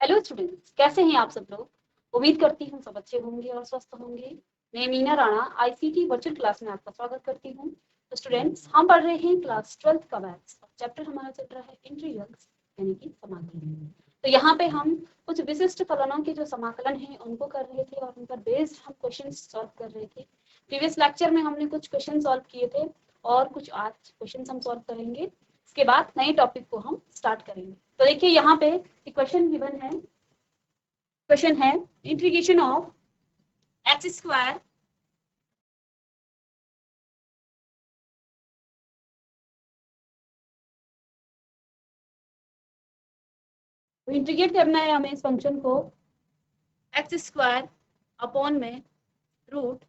Hello students, कैसे हैं आप सब लोग। उम्मीद करती हूँ सब अच्छे होंगे और स्वस्थ होंगे। मैं Meena Rana ICT virtual class में आपका स्वागत करती हूँ। तो स्टूडेंट्स, हम पढ़ रहे हैं क्लास 12th का मैथ्स। चैप्टर हमारा चल रहा है इंटीग्रल्स यानी कि समाकलन। तो यहाँ पे हम कुछ विशिष्ट फलनों के जो समाकलन हैं उनको कर रहे थे और उन पर बेस्ड हम क्वेश्चन सॉल्व कर रहे थे। प्रीवियस लेक्चर में हमने कुछ क्वेश्चन सॉल्व किए थे और कुछ आज क्वेश्चन हम सॉल्व करेंगे। इसके बाद नए टॉपिक को हम स्टार्ट करेंगे। तो देखिए यहाँ पे क्वेश्चन गिवन है। क्वेश्चन है इंटीग्रेशन ऑफ एक्स स्क्वायर तो इंटीग्रेट करना है हमें इस फंक्शन को एक्स स्क्वायर अपॉन में रूट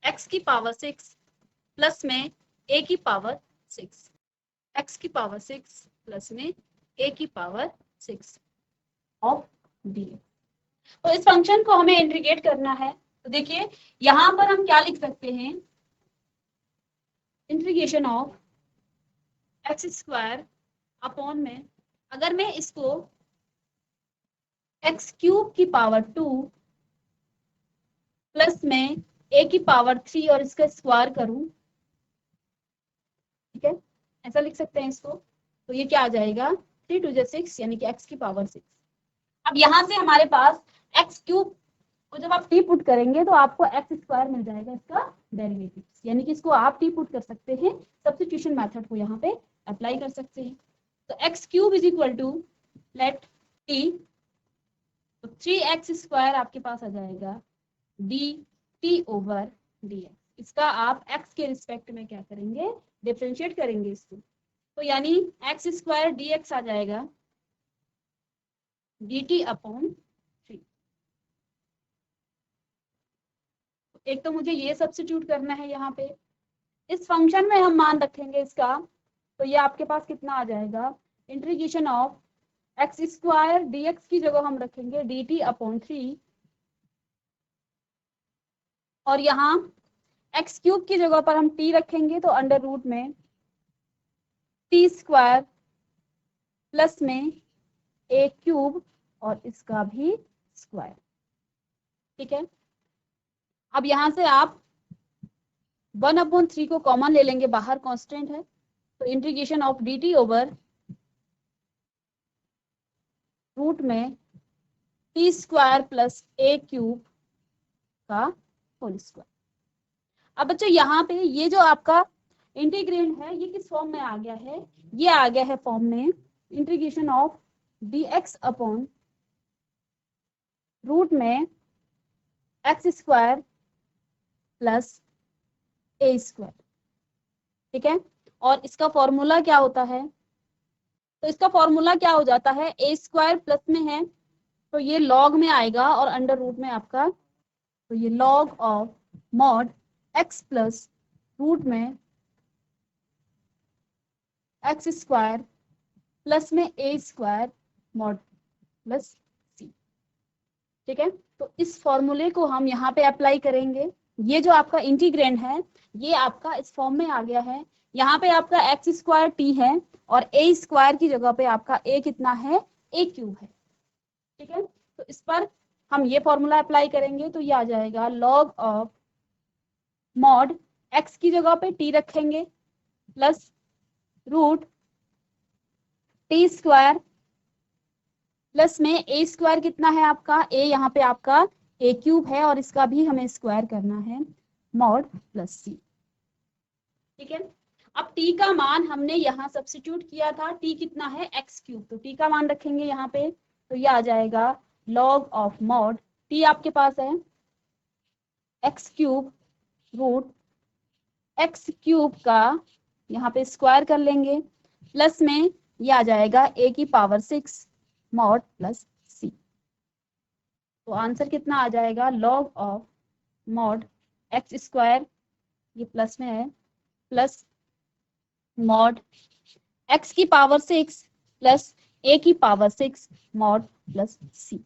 एक्स की पावर 6 प्लस में ए की पावर 6, एक्स की पावर 6 प्लस में ए की पावर 6 ऑफ डी। तो इस फंक्शन को हमें इंटीग्रेट करना है। तो देखिए यहां पर हम क्या लिख सकते हैं, integration of x square upon में, अगर मैं इसको एक्स क्यूब की पावर 2 प्लस में ए की पावर 3 और इसका स्क्वायर करूं, ठीक है, ऐसा लिख सकते हैं इसको। तो ये क्या आ जाएगा, 3 2 6 यानी कि एक्स की पावर 6। अब यहां से हमारे पास एक्स क्यूब को जब आप टी पुट करेंगे तो आपको एक्स स्क्वायर मिल जाएगा, इसका डेरिवेटिव, यानी कि इसको आप टी पुट कर सकते हैं, सब्स्टिट्यूशन मेथड को यहाँ पे अप्लाई कर सकते हैं। तो X cube is equal to let T, तो 3x स्क्वायर आपके पास आ जाएगा D T over D X. इसका आप x के रिस्पेक्ट में क्या करेंगे, डिफरेंशिएट करेंगे इसको। तो यानी एक्स स्क्वायर डी एक्स आ जाएगा डी टी अपॉन 3। एक तो मुझे ये सब्स्टिट्यूट करना है यहाँ पे, इस फंक्शन में हम मान रखेंगे इसका। तो ये आपके पास कितना आ जाएगा, integration of x square D x की जगह हम रखेंगे डी टी अपॉन 3, और यहाँ एक्स क्यूब की जगह पर हम टी रखेंगे तो अंडर रूट में टी स्क्वायर प्लस में ए क्यूब और इसका भी स्क्वायर, ठीक है। अब यहां से आप 1/3 को कॉमन ले लेंगे, बाहर कांस्टेंट है। तो integration of D T over root में T square plus A cube का होल स्क्वायर। अब बच्चों यहाँ पे ये जो आपका इंटीग्रेंड है ये किस फॉर्म में आ गया है, ये आ गया है फॉर्म में integration of D X upon root में x square plus A square, ठीक है। और इसका फॉर्मूला क्या होता है, तो इसका फॉर्मूला क्या हो जाता है, ए स्क्वायर प्लस में है तो ये लॉग में आएगा और अंडर रूट में आपका, तो ये log of mod X plus root में एक्स स्क्वायर प्लस में A square mod plus C, ठीक है। तो इस फॉर्मूले को हम यहाँ पे अप्लाई करेंगे। ये जो आपका इंटीग्रेंड है ये आपका इस फॉर्म में आ गया है। यहाँ पे आपका एक्स स्क्वायर टी है और ए स्क्वायर की जगह पे आपका ए कितना है, ए क्यूब है, ठीक है। तो इस पर हम ये फॉर्मूला अप्लाई करेंगे तो ये आ जाएगा लॉग ऑफ मॉड एक्स की जगह पे टी रखेंगे plus root T square plus में ए स्क्वायर कितना है आपका, ए यहाँ पे आपका ए क्यूब है और इसका भी हमें स्क्वायर करना है मॉड प्लस सी, ठीक है। अब टी का मान हमने यहाँ सब्स्टिट्यूट किया था, टी कितना है एक्स क्यूब, तो टी का मान रखेंगे यहाँ पे तो ये आ जाएगा लॉग ऑफ मॉड टी आपके पास है X cube root X cube का यहाँ पे स्क्वायर कर लेंगे प्लस में ये आ जाएगा ए की पावर 6 मॉड प्लस सी। तो आंसर कितना आ जाएगा, log of mod x square, ये प्लस में है, प्लस मॉड एक्स की पावर 6 प्लस ए की पावर 6 मॉड प्लस सी,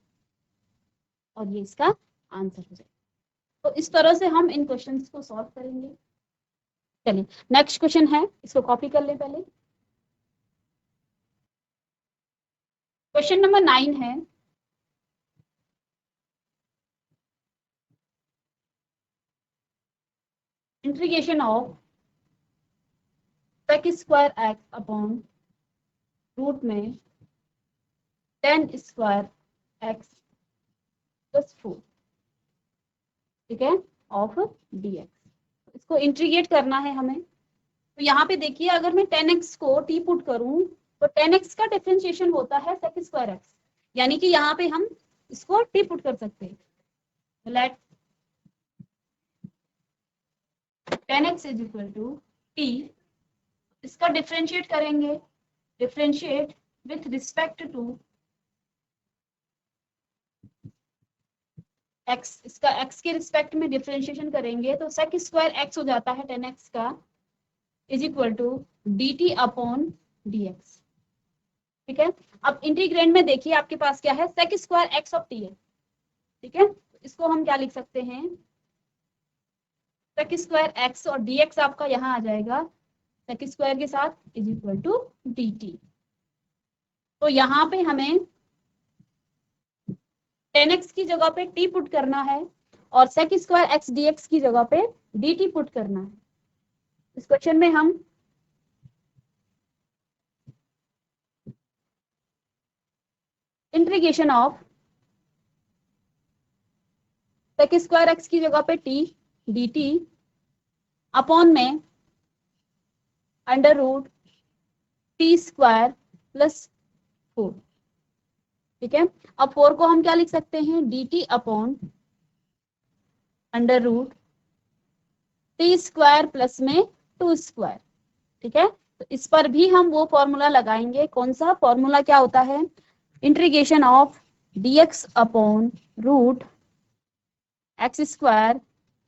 और ये इसका आंसर हो जाएगा। तो इस तरह से हम इन क्वेश्चंस को सॉल्व करेंगे। चलिए नेक्स्ट क्वेश्चन है, इसको कॉपी कर लें पहले। क्वेश्चन नंबर 9 है, integration of sec square X upon root में tan स्क्वायर एक्स प्लस 4, ठीक है, ऑफ dx। इसको इंटीग्रेट करना है हमें। तो यहाँ पे देखिए, अगर मैं 10x को t पुट करूं तो 10x का डिफरेंशिएशन होता है sec स्क्वायर x, यानी कि यहाँ पे हम इसको t पुट कर सकते हैं। Let 10x is equal to t, इसका डिफरेंशिएट करेंगे, differentiate with respect to x, इसका x के रिस्पेक्ट में डिफरेंशिएशन करेंगे तो sec स्क्वायर x हो जाता है 10x का is equal to dt upon dx, ठीक है। अब इंटीग्रेंड में देखिए आपके पास क्या है, sec square x of t है, ठीक है। इसको हम क्या लिख सकते हैं, sec स्क्वायर x और dx आपका यहाँ आ जाएगा sec स्क्वायर के साथ इज इक्वल टू dt। तो यहाँ पे हमें 10x की जगह पे t पुट करना है और sec स्क्वायर x dx की जगह पे dt पुट करना है। इस क्वेश्चन में हम integration of sec square x की जगह पे t dt अपॉन में under root T square plus 4, ठीक है। अब 4 को हम क्या लिख सकते हैं, dt upon under root T square plus में 2 स्क्वायर, ठीक है। तो इस पर भी हम वो फॉर्मूला लगाएंगे, कौन सा फॉर्मूला, क्या होता है, integration of dx upon root x square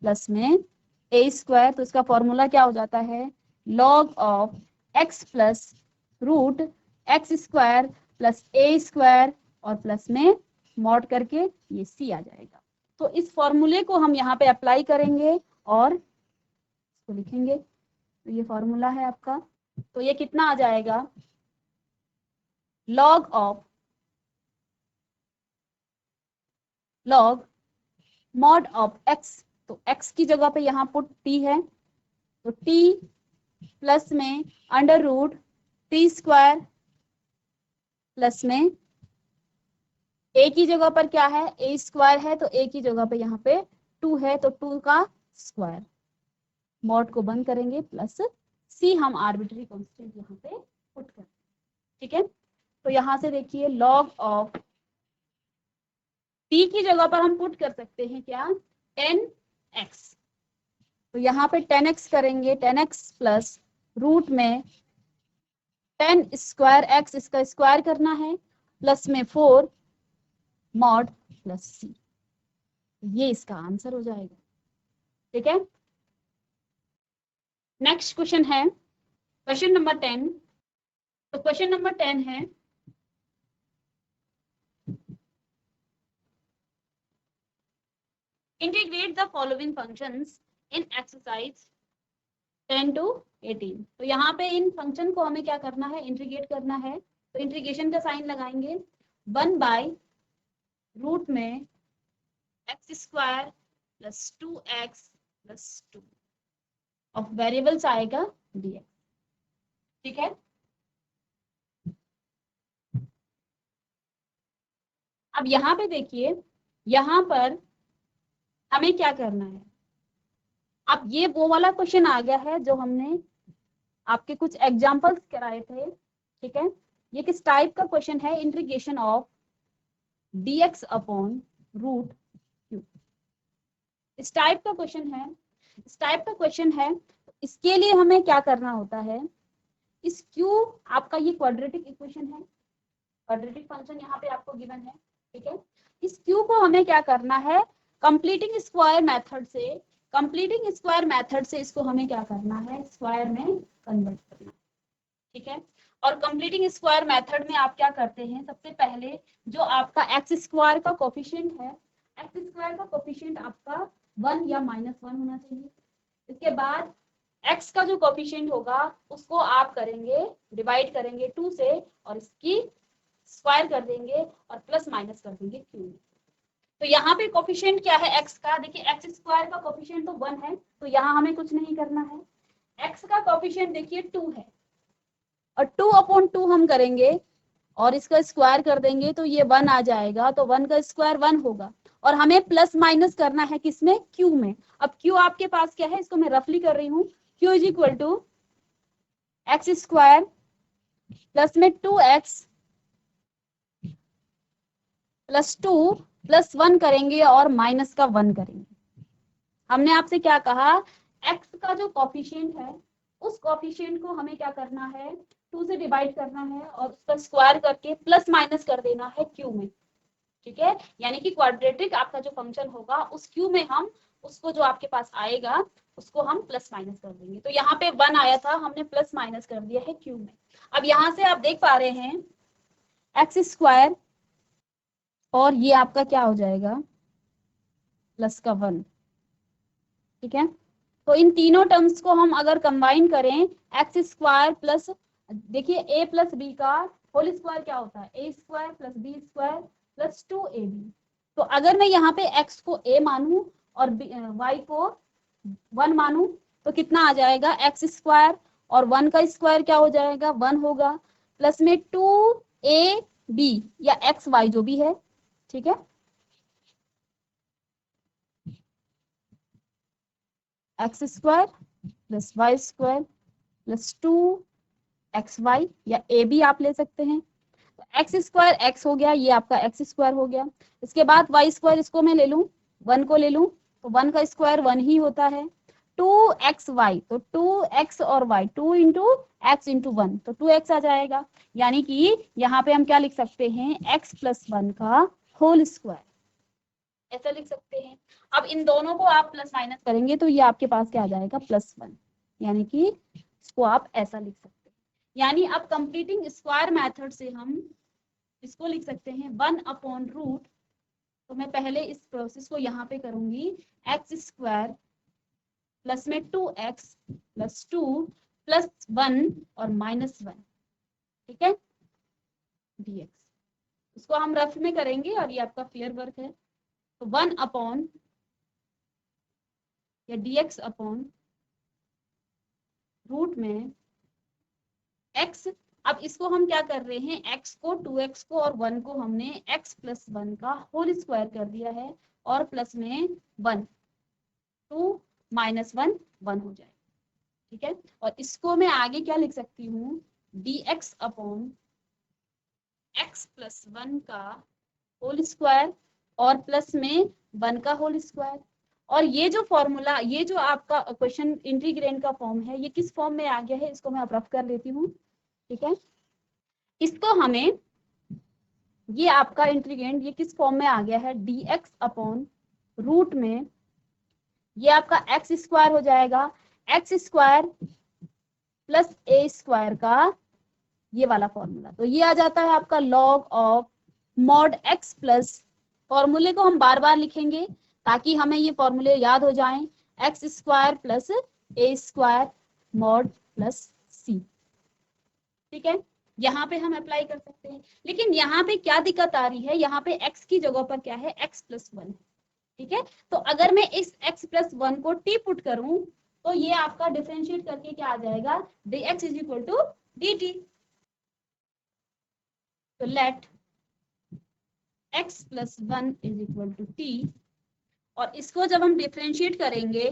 plus में ए स्क्वायर। तो इसका फॉर्मूला क्या हो जाता है, log of x plus root x square plus A square और प्लस में मॉड करके ये c आ जाएगा। तो इस फॉर्मूले को हम यहाँ पे अप्लाई करेंगे और इसको लिखेंगे। तो ये फॉर्मूला है आपका, तो ये कितना आ जाएगा, लॉग मॉड ऑफ x, तो x की जगह पे यहाँ पुट t है, तो t प्लस में under root T square plus में a की जगह पर क्या है, a स्क्वायर है, तो a की जगह पे यहाँ पे 2 है, तो 2 का स्क्वायर, मॉड को बंद करेंगे, प्लस c हम आर्बिट्री कांस्टेंट यहाँ पे पुट करेंगे, ठीक है। तो यहाँ से देखिए लॉग ऑफ t की जगह पर हम पुट कर सकते हैं क्या, 10x, तो यहाँ पे 10x करेंगे, 10x प्लस रूट में 10 स्क्वायर x, इसका स्क्वायर करना है, प्लस में 4 मॉड प्लस c, ये इसका आंसर हो जाएगा, ठीक है। नेक्स्ट क्वेश्चन है क्वेश्चन नंबर 10। तो क्वेश्चन नंबर 10 है, integrate the following functions in exercise 10 to 18। तो यहाँ पे इन फंक्शन को हमें क्या करना है, इंटीग्रेट करना है। तो इंटीग्रेशन का साइन लगाएंगे, 1 बाय रूट में x square plus 2x plus 2 of variables आएगा dx, ठीक है। अब यहाँ पे देखिए, यहाँ पर हमें क्या करना है, अब ये वो वाला क्वेश्चन आ गया है जो हमने आपके कुछ एग्जांपल्स कराए थे, ठीक है। ये किस टाइप का क्वेश्चन है, integration of dx upon root q, इस टाइप का क्वेश्चन है, इस टाइप का क्वेश्चन है। इसके लिए हमें क्या करना होता है, इस q आपका ये क्वाड्रेटिक इक्वेशन है, क्वाड्रेटिक फंक्शन यहाँ पे आपको गिवन है, ठीक है। इस q को हमें क्या करना है, कंप्लीटिंग स्क्वायर मेथड से इसको हमें क्या करना है, स्क्वायर में कन्वर्ट करना, ठीक है। और कंप्लीटिंग स्क्वायर मेथड में आप क्या करते हैं, सबसे पहले जो आपका एक्स स्क्वायर का कोफिशिएंट है, एक्स स्क्वायर का कोफिशिएंट आपका 1 या -1 होना चाहिए। इसके बाद x का जो कोफिशिएंट होगा उसको आप करेंगे, डिवाइड करेंगे 2 से और इसकी स्क्वायर कर देंगे और प्लस माइनस कर देंगे q में, तो यहाँ पे कोफिशिएंट क्या है x का, देखिए x स्क्वायर का कोफिशिएंट तो 1 है, तो यहाँ हमें कुछ नहीं करना है। x का कोफिशिएंट देखिए 2 है, और 2/2 हम करेंगे और इसका स्क्वायर कर देंगे तो ये 1 आ जाएगा, तो 1 का स्क्वायर 1 होगा। और हमें प्लस माइनस करना है किसमें, q में। अब q आपके पास क्या है, इसको मैं रफली कर रही हूँ, q is equal to X square plus में 2x प्लस 2 प्लस 1 करेंगे और माइनस का 1 करेंगे। हमने आपसे क्या कहा, x का जो कोफिशिएंट है उस कोफिशिएंट को हमें क्या करना है, 2 से डिवाइड करना है और उसका स्क्वायर करके प्लस माइनस कर देना है q में। ठीक है, यानी कि क्वाड्रेटिक आपका जो फंक्शन होगा उस q में हम उसको जो आपके पास आएगा उसको हम प्लस माइनस कर देंगे। तो यहाँ पे 1 आया था, हमने प्लस माइनस कर दिया है q में। अब यहाँ से आप देख पा रहे हैं एक्स स्क्वायर और ये आपका क्या हो जाएगा, प्लस का 1। ठीक है, तो इन तीनों टर्म्स को हम अगर कंबाइन करें, एक्स स्क्वायर प्लस, देखिए a प्लस बी का होल स्क्वायर क्या होता है, a square plus b square plus 2ab। तो अगर मैं यहाँ पे x को a मानूं और y को 1 मानूं तो कितना आ जाएगा, एक्स स्क्वायर और 1 का स्क्वायर क्या हो जाएगा, 1 होगा, प्लस में 2ab या xy जो भी है। ठीक है, x square plus y square plus 2xy या a भी आप ले सकते हैं। तो एक्स स्क्वायर x हो गया, ये आपका एक्स स्क्वायर हो गया। इसके बाद वाई स्क्वायर, इसको मैं ले लूं, 1 को ले लूं तो 1 का स्क्वायर 1 ही होता है। 2xy, तो 2x और y, 2 इंटू एक्स इंटू 1, तो 2x आ जाएगा। यानी कि यहाँ पे हम क्या लिख सकते हैं, x प्लस 1 का होल स्क्वायर, ऐसा लिख सकते हैं। अब इन दोनों को आप प्लस माइनस करेंगे तो ये आपके पास क्या आ जाएगा, प्लस 1, यानी कि इसको आप ऐसा लिख सकते हैं। यानी अब कंप्लीटिंग स्क्वायर मेथड से हम इसको लिख सकते हैं 1/रूट। तो मैं पहले इस प्रोसेस को यहाँ पे करूंगी, एक्स स्क्वायर प्लस में 2x प्लस 2 प्लस 1 और माइनस 1। ठीक है, dx, इसको हम रफ में करेंगे और ये आपका फेयर वर्क है। तो 1 या dx अपॉन रूट में x। अब इसको हम क्या कर रहे हैं, x को 2x को और 1 को हमने x प्लस 1 का होल स्क्वायर कर दिया है और प्लस में 1, 2 माइनस 1 1 हो जाएगा। ठीक है, और इसको मैं आगे क्या लिख सकती हूँ, dx अपॉन x प्लस 1 का होल स्क्वायर और प्लस में 1 का होल स्क्वायर। और ये जो फॉर्मूला, ये जो आपका क्वेश्चन इंटीग्रेंड का फॉर्म है, ये किस फॉर्म में आ गया है, इसको मैं अब रफ कर लेती हूँ। ठीक है, इसको हमें, ये आपका इंटीग्रेंड ये किस फॉर्म में आ गया है, dx अपॉन रूट में ये आपका एक्स स्क्वायर हो जाएगा, x square plus a square का ये वाला फॉर्मूला। तो ये आ जाता है आपका log of mod x plus, फॉर्मूले को हम बार बार लिखेंगे ताकि हमें ये फॉर्मूले याद हो जाएं, x square plus a square mod plus c। ठीक है, यहाँ पे हम अप्लाई कर सकते हैं। लेकिन यहाँ पे क्या दिक्कत आ रही है, यहाँ पे x की जगह पर क्या है, x प्लस 1 है। ठीक है, तो अगर मैं इस x प्लस 1 को t पुट करूं तो ये आपका डिफरेंशिएट करके क्या आ जाएगा, dx is equal to dt। तो let x plus 1 is equal to t, और इसको जब हम डिफरेंशिएट करेंगे,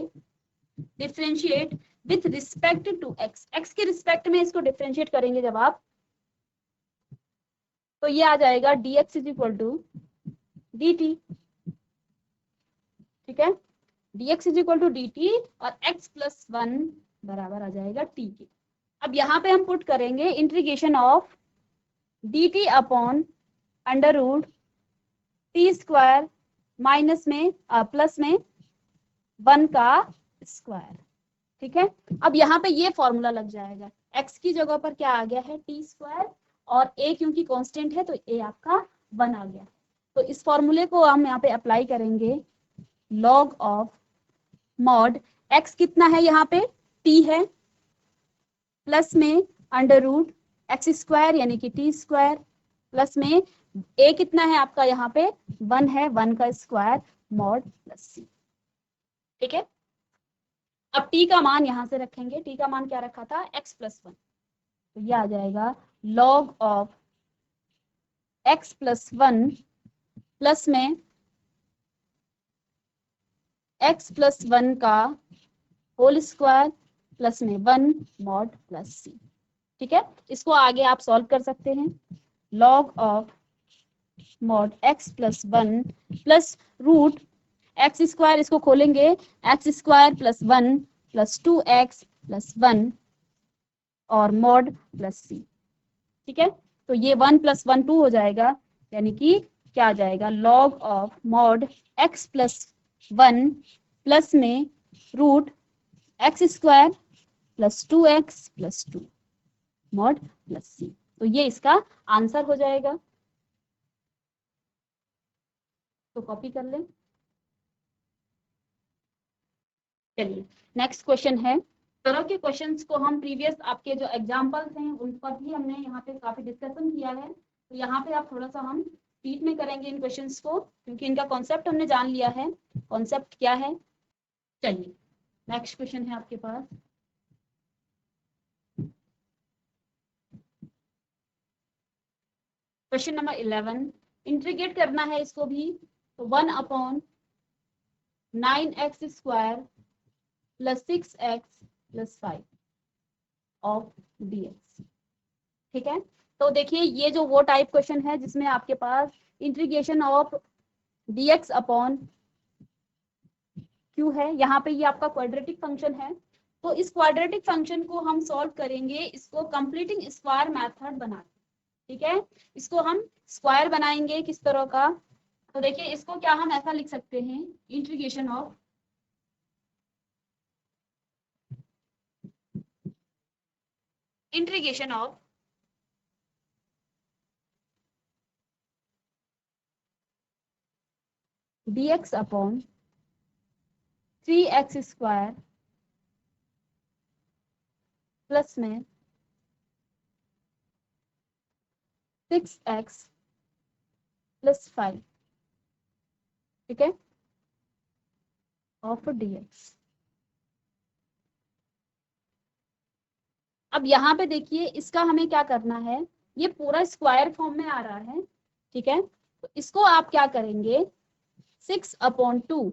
differentiate with respect to x, x के रिस्पेक्ट में इसको डिफरेंशिएट करेंगे जब आप, तो ये आ जाएगा dx is equal to dt। ठीक है, dx is equal to dt और x प्लस 1 बराबर आ जाएगा t के। अब यहाँ पे हम पुट करेंगे integration of dt upon under root T square minus में प्लस में 1 का स्क्वायर। ठीक है, अब यहाँ पे ये फॉर्मूला लग जाएगा, x की जगह पर क्या आ गया है, टी स्क्वायर, और a क्योंकि कांस्टेंट है तो a आपका 1 आ गया। तो इस फॉर्मूले को हम यहाँ पे अप्लाई करेंगे, log ऑफ मॉड x कितना है, यहाँ पे t है, प्लस में अंडर रूट एक्स स्क्वायर यानी कि टी स्क्वायर प्लस में ए कितना है आपका यहाँ पे 1 है, 1 का स्क्वायर मॉड प्लस सी। ठीक है, अब टी का मान यहां से रखेंगे, टी का मान क्या रखा था x प्लस 1, तो ये आ जाएगा log of x plus 1 plus में x प्लस 1 का होल स्क्वायर प्लस में 1 मॉड प्लस सी। ठीक है, इसको आगे आप सॉल्व कर सकते हैं। log of mod x plus 1 plus root x square, इसको खोलेंगे x square plus 1 plus 2x plus 1 और मॉड प्लस सी। ठीक है, तो ये 1 प्लस 1 2 हो जाएगा, यानी कि क्या आ जाएगा log of mod x plus 1 plus में root x square plus 2x plus 2 mod plus C. तो ये इसका आंसर हो जाएगा, तो कॉपी कर लें। चलिए नेक्स्ट क्वेश्चन है, तरह के क्वेश्चंस को हम प्रीवियस आपके जो एग्जांपल्स हैं उन पर भी हमने यहाँ पे काफी डिस्कशन किया है, तो यहाँ पे आप थोड़ा सा हम स्पीड में करेंगे इन क्वेश्चंस को, क्योंकि इनका कॉन्सेप्ट हमने जान लिया है, कॉन्सेप्ट क्या है। चलिए नेक्स्ट क्वेश्चन है आपके पास, क्वेश्चन नंबर 11, इंटीग्रेट करना है इसको भी, तो 1/9x square plus 6x plus 5 of dx। ठीक है, तो देखिए ये जो वो टाइप क्वेश्चन है जिसमें आपके पास integration of dx upon q है। यहाँ पे ये आपका क्वाड्रेटिक फंक्शन है, तो इस क्वाड्रेटिक फंक्शन को हम सॉल्व करेंगे, इसको कंप्लीटिंग स्क्वायर मेथड बना के। ठीक है, इसको हम स्क्वायर बनाएंगे किस तरह का, तो देखिए इसको क्या हम ऐसा लिख सकते हैं, integration of dx upon 3x square plus में 6x प्लस 5। ठीक है, ऑफ dx। अब यहाँ पे देखिए इसका हमें क्या करना है, ये पूरा स्क्वायर फॉर्म में आ रहा है। ठीक है, तो इसको आप क्या करेंगे 6/2।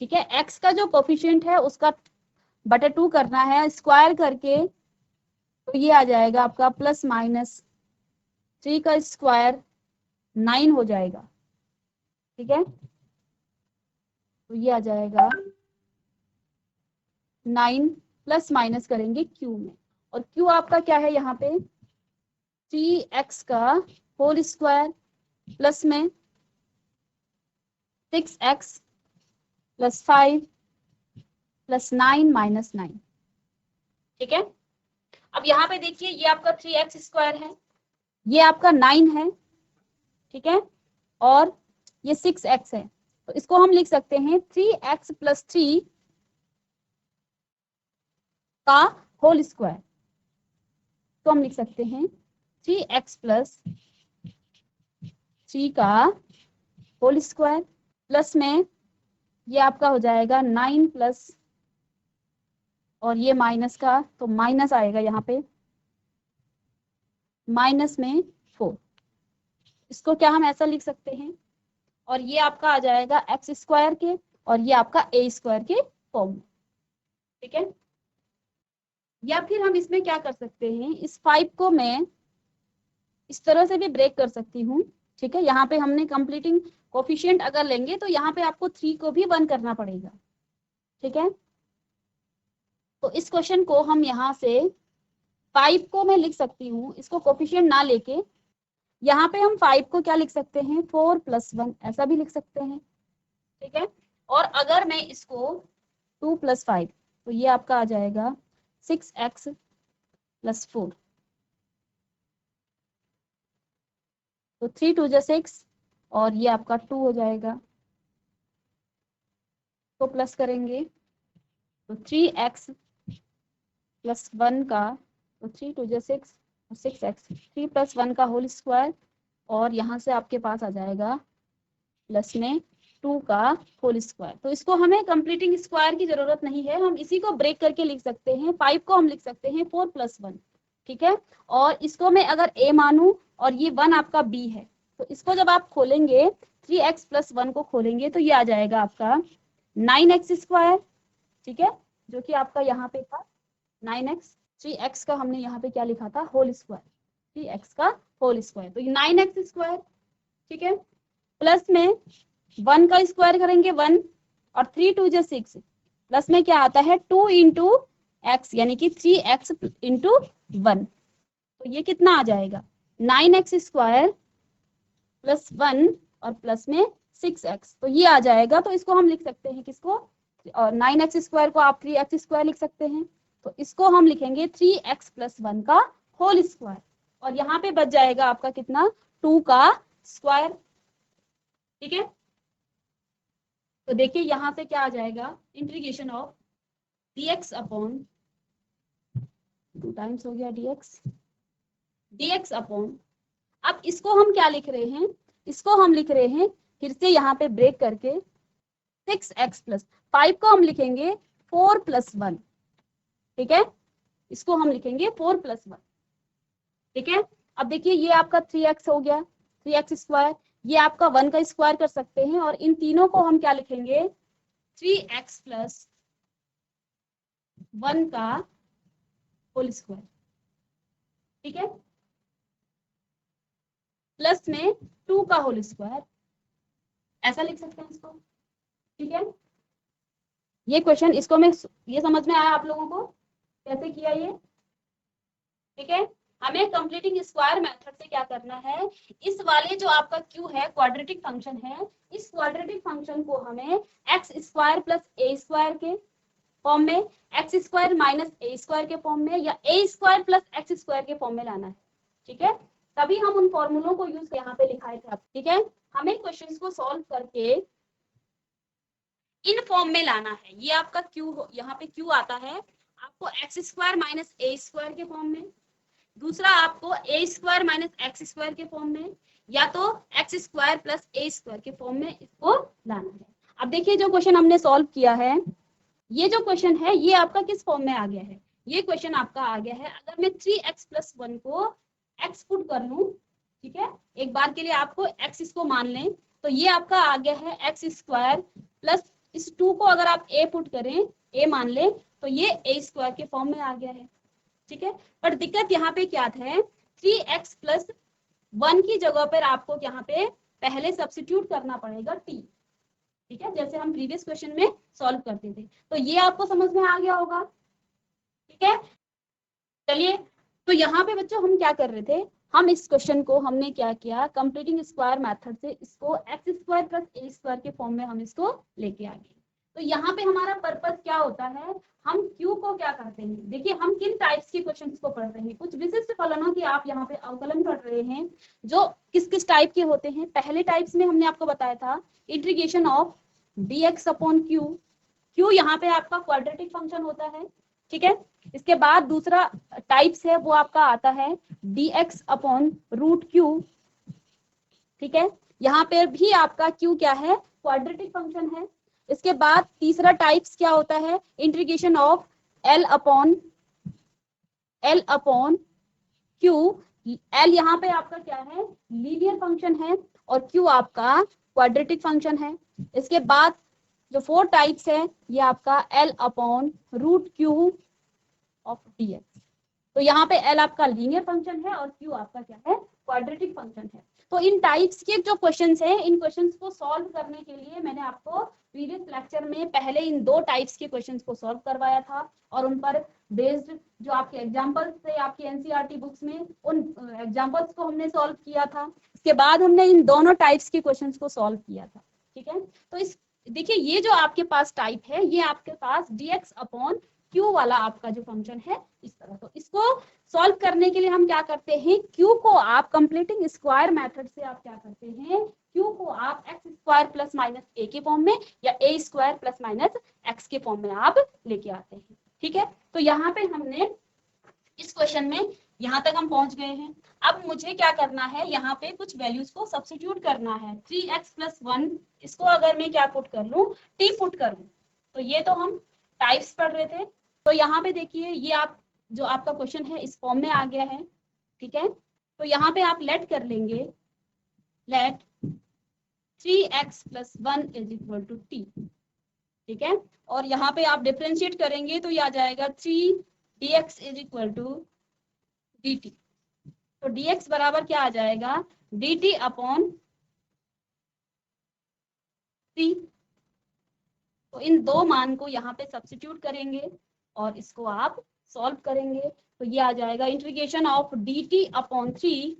ठीक है, x का जो कोफिशिएंट है उसका बटे 2 करना है, स्क्वायर करके तो ये आ जाएगा आपका प्लस माइनस 3 का स्क्वायर 9 हो जाएगा। ठीक है, तो ये आ जाएगा 9 प्लस माइनस करेंगे q में, और q आपका क्या है यहाँ पे 3x का होल स्क्वायर प्लस में 6x प्लस 5 प्लस 9 माइनस 9। ठीक है, अब यहाँ पे देखिए ये आपका 3x स्क्वायर है, ये आपका 9 है। ठीक है, और ये 6x है, तो इसको हम लिख सकते हैं 3x प्लस 3 का होल स्क्वायर, तो हम लिख सकते हैं 3x प्लस 3 का होल स्क्वायर प्लस में ये आपका हो जाएगा 9 प्लस और ये माइनस का, तो माइनस आएगा यहाँ पे, माइनस में 4। इसको क्या हम ऐसा लिख सकते हैं, और ये आपका आ जाएगा एक्स स्क्वायर के और ये आपका ए स्क्वायर के फॉर्म में। ठीक है, या फिर हम इसमें क्या कर सकते हैं, इस 5 को मैं इस तरह से भी ब्रेक कर सकती हूँ। ठीक है, यहाँ पे हमने कंप्लीटिंग कोफिशिएंट अगर लेंगे तो यहाँ पे आपको 3 को भी 1 करना पड़ेगा। ठीक है, तो इस क्वेश्चन को हम यहाँ से 5 को मैं लिख सकती हूँ, इसको कोफिशिएंट ना लेके यहाँ पे हम 5 को क्या लिख सकते हैं 4 प्लस 1 ऐसा भी लिख सकते हैं। ठीक है, और अगर मैं इसको 2 प्लस 5, तो ये आपका आ जाएगा 6x प्लस 4, तो 3 2 जा 6 और ये आपका 2 हो जाएगा, तो प्लस करेंगे तो 3x प्लस 1 का, तो 3 2 जा 6 और 6x, 3 प्लस 1 का होल स्क्वायर और यहाँ से आपके पास आ जाएगा प्लस में 2 का होल स्क्वायर। तो इसको हमें कंप्लीटिंग स्क्वायर की जरूरत नहीं है, हम इसी को ब्रेक करके लिख सकते हैं। 5 को हम लिख सकते हैं 4 + 1, ठीक है। और इसको मैं अगर a मानूं और ये 1 आपका b है, तो इसको जब आप खोलेंगे 3x + 1 को खोलेंगे तो ये आ जाएगा आपका 9x², ठीक है, जो कि आपका यहाँ पे था 9x। 3x का हमने यहाँ पे क्या लिखा था, होल स्क्वायर, 3x का होल स्क्वायर, तो ये 9x², ठीक है। प्लस में 1 का स्क्वायर करेंगे 1 और 3 2 = 6, प्लस में क्या आता है 2 × x यानी कि 3x × 1, तो ये कितना आ जाएगा 9x² + 1 और प्लस में 6x, तो ये आ जाएगा। तो इसको हम लिख सकते हैं किसको, और 9x² को आप 3x² लिख सकते हैं, तो इसको हम लिखेंगे 3x + 1 का होल स्क्वायर, और यहाँ पे बच जाएगा आपका कितना 2 का स्क्वायर, ठीक है। तो देखिए यहाँ से क्या आ जाएगा, integration of dx upon 2 times हो गया dx अपॉन, अब इसको हम क्या लिख रहे हैं, इसको हम लिख रहे हैं फिर से यहाँ पे ब्रेक करके 6x + 5 को हम लिखेंगे 4 + 1, ठीक है, इसको हम लिखेंगे 4 + 1, ठीक है। अब देखिए ये आपका 3x हो गया, 3x², ये आपका 1 का स्क्वायर कर सकते हैं, और इन तीनों को हम क्या लिखेंगे 3x + 1 का होल स्क्वायर, ठीक है, प्लस में 2 का होल स्क्वायर, ऐसा लिख सकते हैं इसको, ठीक है। ये क्वेश्चन, इसको मैं, ये समझ में आया आप लोगों को कैसे किया ये, ठीक है। हमें कंप्लीटिंग स्क्वायर मेथड से क्या करना है, इस वाले जो आपका q है क्वाड्रेटिक फंक्शन है, इस क्वाड्रेटिक फंक्शन को हमें x² + a² के फॉर्म में, x² - a² के फॉर्म में, या a² + x² के फॉर्म में लाना है, ठीक है। तभी हम उन फॉर्मूलों को यूज यहाँ पे लिखाए थे, ठीक है। हमें क्वेश्चंस को सॉल्व करके इन फॉर्म में लाना है। ये आपका q, यहाँ पे q आता है आपको x² - a² के फॉर्म में, दूसरा आपको a² - x² के फॉर्म में, या तो x² + a² के फॉर्म में इसको लाना है। अब देखिए जो क्वेश्चन हमने सॉल्व किया है, ये जो क्वेश्चन है ये आपका किस फॉर्म में आ गया है, ये क्वेश्चन आपका आ गया है, अगर मैं 3x + 1 को x पुट कर लूं, ठीक है, एक बार के लिए आपको x इसको मान लें, तो ये आपका आ गया है x² प्लस इस 2 को अगर आप a पुट करें, a मान लें, तो ये a² के फॉर्म में आ गया है, ठीक है। पर दिक्कत यहाँ पे क्या है, 3x + 1 की जगह पर आपको यहाँ पे पहले सब्स्टिट्यूट करना पड़ेगा t, ठीक है, जैसे हम प्रीवियस क्वेश्चन में सॉल्व करते थे। तो ये आपको समझ में आ गया होगा, ठीक है। चलिए, तो यहाँ पे बच्चों हम क्या कर रहे थे, हम इस क्वेश्चन को हमने क्या किया, कंप्लीटिंग स्क्वायर मेथड से इसको x² + a² के फॉर्म में हम इसको लेके आ गए। तो यहाँ पे हमारा पर्पस क्या होता है, हम q को क्या करते हैं, देखिए हम किन टाइप्स के क्वेश्चंस को पढ़ रहे हैं, कुछ विशिष्ट फलनों की आप यहाँ पे अवकलन पढ़ रहे हैं, जो किस किस टाइप के होते हैं। पहले टाइप्स में हमने आपको बताया था integration of dx upon q यहाँ पे आपका क्वाड्रेटिक फंक्शन होता है, ठीक है। इसके बाद दूसरा टाइप्स है वो आपका आता है dx अपॉन √q, ठीक है, यहाँ पे भी आपका q क्या है, क्वाड्रेटिक फंक्शन है। इसके बाद तीसरा टाइप्स क्या होता है, integration of l upon q, l यहाँ पे आपका क्या है, लीनियर फंक्शन है, और q आपका क्वाड्रेटिक फंक्शन है। इसके बाद जो 4 टाइप्स है ये आपका l upon √q of dx, तो यहाँ पे l आपका लीनियर फंक्शन है और q आपका क्या है, क्वाड्रेटिक फंक्शन है। तो इन टाइप्स के जो क्वेश्चंस हैं, इन क्वेश्चंस को सॉल्व करने के लिए मैंने आपको प्रीवियस लेक्चर में पहले इन 2 टाइप्स के क्वेश्चंस को सॉल्व करवाया था, और उन पर बेस्ड जो आपके एग्जांपल्स थे आपकी एनसीईआरटी बुक्स में, उन एग्जांपल्स को हमने सॉल्व किया था। इसके बाद हमने इन दोनों टाइप्स के क्वेश्चंस को सॉल्व किया था, ठीक है। तो इस देखिए ये जो आपके पास टाइप है, ये आपके पास dx अपॉन q वाला आपका जो फंक्शन है इस तरह। तो इसको सॉल्व करने के लिए हम क्या करते हैं, q को आप कंप्लीटिंग स्क्वायर मेथड से आप क्या करते हैं, q को आप x² + a के फॉर्म में, या a² + x के फॉर्म में आप लेके आते हैं, ठीक है। तो यहाँ पे हमने इस क्वेश्चन में यहाँ तक हम पहुंच गए हैं। अब मुझे क्या करना है, यहाँ पे कुछ वैल्यूज को सब्स्टिट्यूट करना है। 3x + 1 इसको अगर मैं क्या पुट कर लूँ, t पुट करूँ, तो ये तो हम टाइप्स पढ़ रहे थे। तो यहाँ पे देखिए ये आप जो आपका क्वेश्चन है इस फॉर्म में आ गया है, ठीक है। तो यहाँ पे आप लेट कर लेंगे, लेट 3x + 1 = t, ठीक है। और यहाँ पे आप डिफरेंशिएट करेंगे तो ये आ जाएगा 3dx = dt। तो dx बराबर क्या आ जाएगा, dt/3। तो इन दो मान को यहाँ पे सब्स्टिट्यूट करेंगे और इसको आप सॉल्व करेंगे। तो ये आ जाएगा इंटीग्रेशन ऑफ dt/3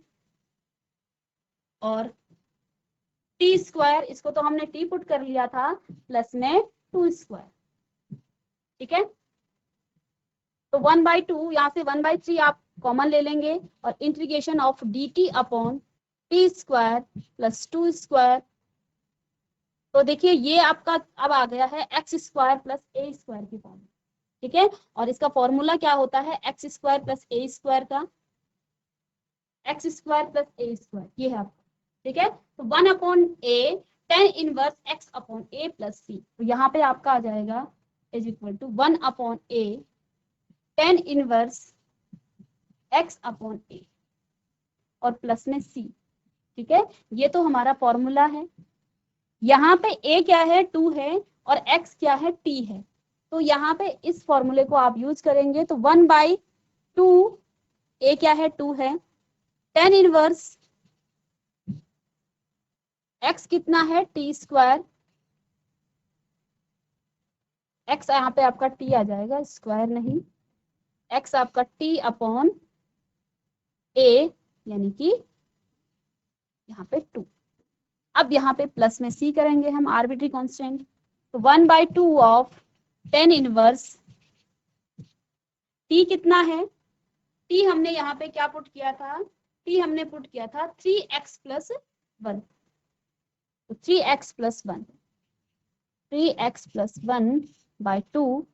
और t², इसको तो हमने t पुट कर लिया था, प्लस में 2², ठीक है। तो 1/2 यहाँ से 1/3 आप कॉमन ले लेंगे और इंटीग्रेशन ऑफ dt/t² + 2²। तो देखिए ये आपका अब आ गया है x² + a² की फॉर्म, ठीक है। और इसका फॉर्मूला क्या होता है, x² + a² का, x² + a², ये है आपका, ठीक है। तो 1/a tan inverse x/a + c। तो यहाँ पे आपका आ जाएगा = 1/a tan इनवर्स x/a और प्लस में c, ठीक है। ये तो हमारा फॉर्मूला है। यहाँ पे a क्या है, 2 है, और x क्या है, t है। तो यहाँ पे इस फॉर्मूले को आप यूज करेंगे। तो 1/2 a क्या है, 2 है, tan इनवर्स x कितना है, t², x यहाँ पे आपका t आ जाएगा, स्क्वायर नहीं, x आपका t/a यानी कि यहाँ पे 2। अब यहाँ पे प्लस में c करेंगे हम, आर्बिट्री कांस्टेंट। तो 1/2 ऑफ tan इनवर्स t कितना है, t हमने यहाँ पे क्या पुट किया था, t हमने पुट किया था 3x + 1। तो 3x + 1, 3x + 1/2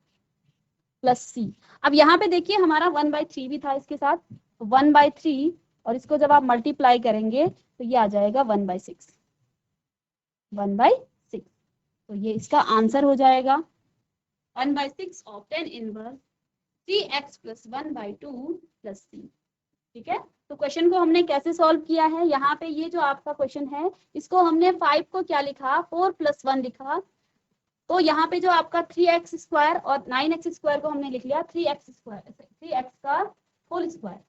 प्लस c। अब यहाँ पे देखिए हमारा 1/3 भी था इसके साथ, तो 1/3 और इसको जब आप मल्टीप्लाई करेंगे तो ये आ जाएगा 1/6, 1/6। तो ये इसका आंसर हो जाएगा 1/6 of tan inverse 3x + 1/2 plus c, ठीक है। तो क्वेश्चन को हमने कैसे सॉल्व किया है, यहाँ पे ये जो आपका क्वेश्चन है इसको हमने 5 को क्या लिखा, 4 + 1 लिखा। तो यहाँ पे जो आपका 3x² और 9x² को हमने लिख लिया 3x² 3x का होल स्क्वायर,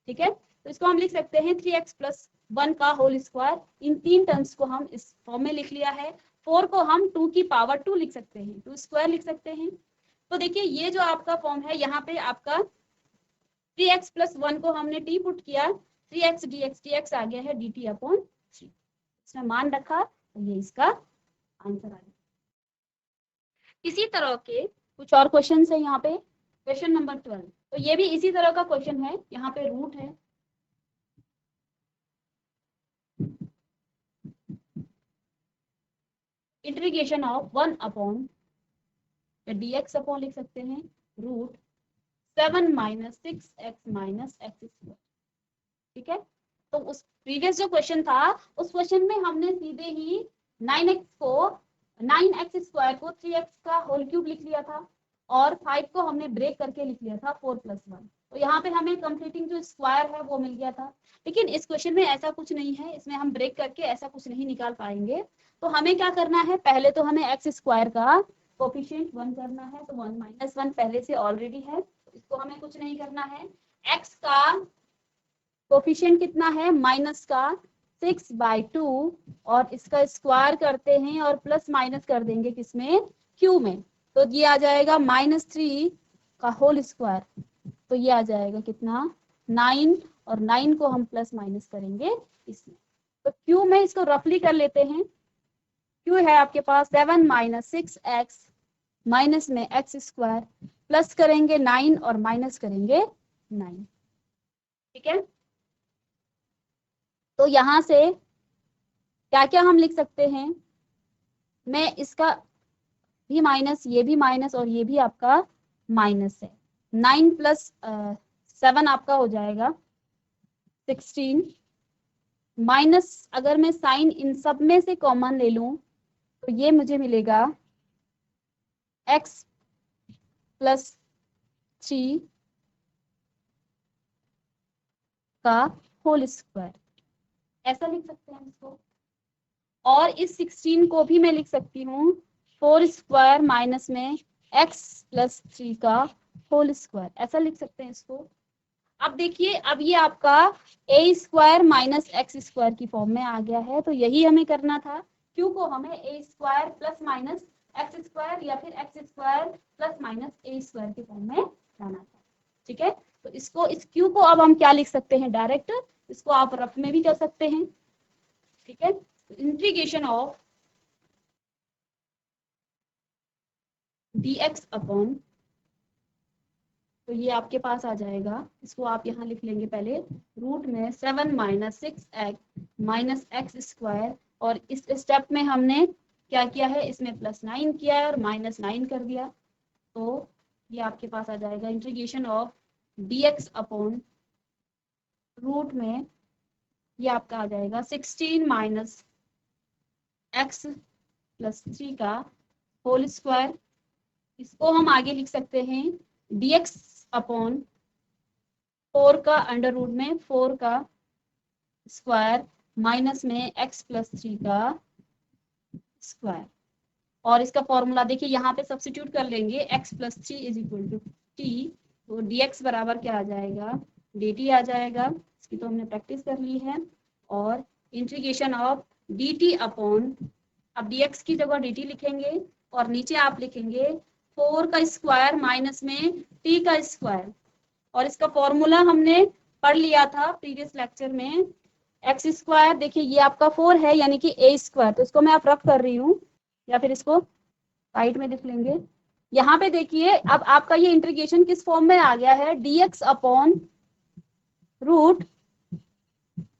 ठीक है। तो इसको हम लिख सकते हैं 3x + 1 का होल स्क्वायर। इन तीन टर्म्स को हम इस फॉर्म में लिख लिया है। 4 को हम 2⁻² लिख सकते हैं, 2² लिख सकते हैं। तो देखिए ये जो आपका फॉर्म है, यहाँ पे आपका 3x + 1 को हमने t पुट किया, 3x dx आ गया है dt/3, इसमें मान रखा, तो ये इसका आंसर आ गया। इसी तरह के कुछ और क्वेश्चन है यहाँ पे। क्वेश्चन नंबर 12, तो ये भी इसी तरह का क्वेश्चन है। यहाँ पे रूट है, इंटीग्रेशन ऑफ 1 dx/ लिख सकते हैं √7 - 6x - x², ठीक है। तो उस प्रीवियस जो क्वेश्चन था उस क्वेश्चन में हमने सीधे ही 9x को 3x का होल क्यूब लिख लिया था और 5 को हमने ब्रेक करके लिख लिया था 4 + 1। तो यहाँ पे हमें कंप्लीटिंग जो स्क्वायर है वो मिल गया था। लेकिन इस क्वेश्चन में ऐसा कुछ नहीं है, इसमें हम ब्रेक करके ऐसा कुछ नहीं निकाल पाएंगे। तो हमें क्या करना है, पहले तो हमें x² का कोफिशिएंट 1 करना है। तो 1 - 1 पहले से ऑलरेडी है, तो इसको हमें कुछ नहीं करना है। x का कोफिशिएंट कितना है, माइनस का 6/2 और इसका स्क्वायर करते हैं और प्लस माइनस कर देंगे किसमें, q में। तो ये आ जाएगा -3 का होल स्क्वायर। तो ये आ जाएगा कितना, 9, और 9 को हम प्लस माइनस करेंगे इसमें। तो q में इसको रफली कर लेते हैं। q है आपके पास 7 - 6x माइनस में x² प्लस करेंगे 9 और माइनस करेंगे 9, ठीक है। तो यहाँ से क्या क्या हम लिख सकते हैं, मैं इसका भी माइनस, ये भी माइनस और ये भी आपका माइनस है। 9 + 7 आपका हो जाएगा 16 माइनस, अगर मैं साइन इन सब में से कॉमन ले लूं तो ये मुझे मिलेगा x प्लस 3 का होल स्क्वायर, ऐसा लिख सकते हैं इसको। और इस 16 को भी मैं लिख सकती हूँ 4 स्क्वायर माइनस में x प्लस 3 का होल स्क्वायर, ऐसा लिख सकते हैं इसको। अब देखिए, अब ये आपका a square minus x square की फॉर्म में आ गया है, तो यही हमें करना था। क्यू को हमें a square plus minus x square या फिर x square plus minus a square की फॉर्म में लाना था। ठीक है, तो इसको, इस क्यू को अब हम क्या लिख सकते हैं, डायरेक्ट इसको आप रफ में भी कर सकते हैं। ठीक है, इंटीग्रेशन ऑफ dx अपॉन, तो ये आपके पास आ जाएगा, इसको आप यहाँ लिख लेंगे पहले, रूट में 7 minus 6x minus x square, और इस स्टेप में हमने क्या किया है, इसमें प्लस 9 किया है और माइनस 9 कर दिया, तो ये आपके पास आ जाएगा integration of dx upon root में, ये आपका आ जाएगा 16 माइनस एक्स प्लस 3 का होल स्क्वायर। इसको हम आगे लिख सकते हैं dx अपॉन 4 का अंडर रूट में 4 का स्क्वायर माइनस में x प्लस 3 का स्क्वायर, और इसका फॉर्मूला देखिए यहाँ पे सब्स्टिट्यूट कर लेंगे, x plus 3 is equal to t, तो dx बराबर क्या आ जाएगा, dt आ जाएगा, इसकी तो हमने प्रैक्टिस कर ली है। और इंटीग्रेशन ऑफ dt अपॉन, अब dx की जगह dt लिखेंगे और नीचे आप लिखेंगे 4 का स्क्वायर माइनस में t का स्क्वायर, और इसका फॉर्मूला हमने पढ़ लिया था प्रीवियस लेक्चर में, एक्स स्क्वायर, देखिए ये आपका 4 है यानी कि a स्क्वायर, तो इसको मैं आप रफ कर रही हूँ या फिर इसको साइड में लिख लेंगे। यहाँ पे देखिए अब आपका ये इंटीग्रेशन किस फॉर्म में आ गया है, dx upon root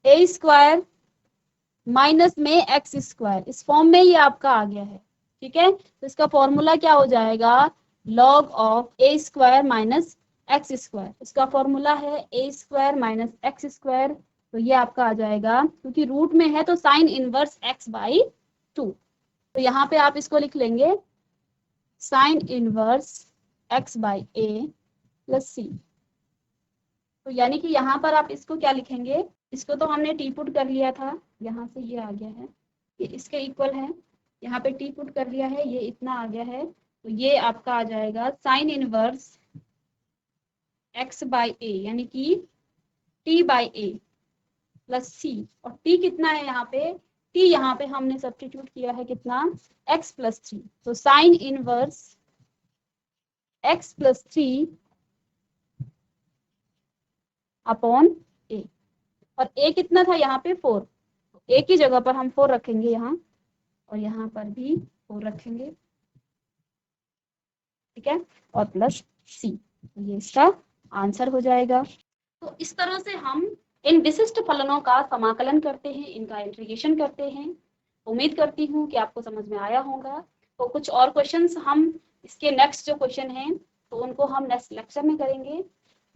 a square minus में एक्स स्क्वायर, इस फॉर्म में ये आपका आ गया है। ठीक है, तो इसका फॉर्मूला क्या हो जाएगा, log of a square minus x square, इसका फॉर्मूला है a square minus x square, तो ये आपका आ जाएगा, क्योंकि रूट में है तो साइन इनवर्स x बाई 2, तो यहाँ पे आप इसको लिख लेंगे sine inverse x by a plus c, तो यानी कि यहाँ पर आप इसको क्या लिखेंगे, इसको तो हमने टी पुट कर लिया था, यहाँ से ये आ गया है, ये इसके इक्वल है, यहाँ पे टी पुट कर लिया है, ये इतना आ गया है, तो ये आपका आ जाएगा sine inverse x by a यानी कि t by a plus c, और t कितना है यहाँ पे, t यहाँ पे हमने सब्स्टिट्यूट किया है कितना, x प्लस 3, तो sine inverse x plus 3 upon a, और a कितना था यहाँ पे 4, तो a की जगह पर हम 4 रखेंगे यहाँ, और यहाँ पर भी 4 रखेंगे। ठीक है, और प्लस c, ये इसका आंसर हो जाएगा। तो इस तरह से हम इन विशिष्ट फलनों का समाकलन करते हैं, इनका इंटीग्रेशन करते हैं। उम्मीद करती हूँ कि आपको समझ में आया होगा। तो कुछ और क्वेश्चंस हम इसके नेक्स्ट जो क्वेश्चन हैं तो उनको हम नेक्स्ट लेक्चर में करेंगे,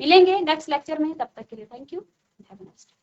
मिलेंगे नेक्स्ट लेक्चर में, तब तक के लिए thank you, have a nice day.